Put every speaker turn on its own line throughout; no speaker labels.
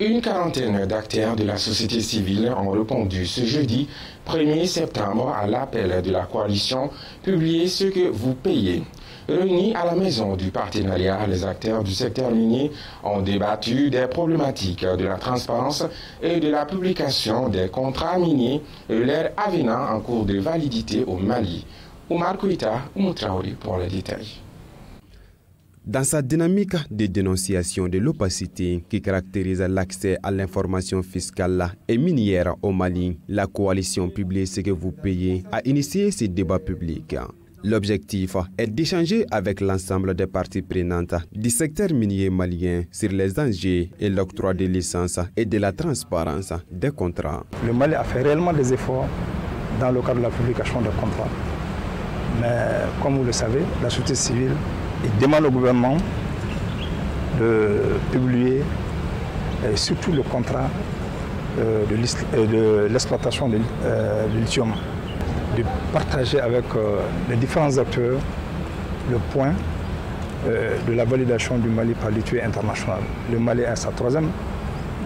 Une quarantaine d'acteurs de la société civile ont répondu ce jeudi 1er septembre à l'appel de la coalition « Publiez ce que vous payez ». Réunis à la maison du partenariat, les acteurs du secteur minier ont débattu des problématiques de la transparence et de la publication des contrats miniers et leur avenant en cours de validité au Mali. Oumar Kouita, Traoré pour les détails.
Dans sa dynamique de dénonciation de l'opacité qui caractérise l'accès à l'information fiscale et minière au Mali, la coalition Publiez ce que vous payez a initié ce débat public. L'objectif est d'échanger avec l'ensemble des parties prenantes du secteur minier malien sur les enjeux et l'octroi des licences et de la transparence des contrats.
Le Mali a fait réellement des efforts dans le cadre de la publication des contrats. Mais comme vous le savez, la société civile demande au gouvernement de publier surtout le contrat de l'exploitation de lithium, de partager avec les différents acteurs le point de la validation du Mali par l'État international. Le Mali a sa troisième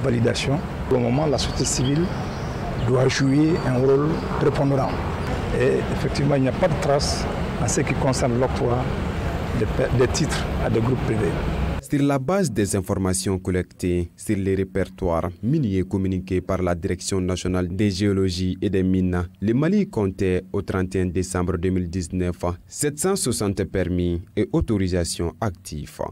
validation. Au moment, la société civile doit jouer un rôle prépondérant. Et effectivement, il n'y a pas de trace en ce qui concerne l'octroi des titres à des groupes privés.
Sur la base des informations collectées sur les répertoires miniers communiqués par la Direction nationale des géologies et des mines, le Mali comptait au 31 décembre 2019 760 permis et autorisations actives.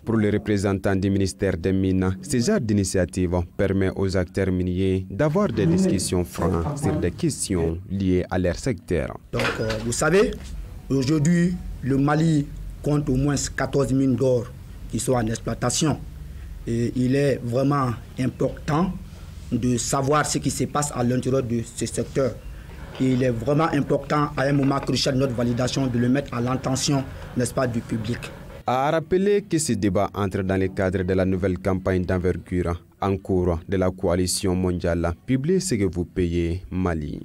Pour les représentants du ministère des Mines, ce genre d'initiative permet aux acteurs miniers d'avoir des discussions franches sur des questions liées à leur secteur.
Donc, vous savez, aujourd'hui, le Mali compte au moins 14 mines d'or qui sont en exploitation. Et il est vraiment important de savoir ce qui se passe à l'intérieur de ce secteur. Et il est vraiment important, à un moment crucial de notre validation, de le mettre à l'intention, n'est-ce pas, du public.
A rappeler que ce débat entre dans le cadre de la nouvelle campagne d'envergure en cours de la coalition mondiale Publiez ce que vous payez Mali.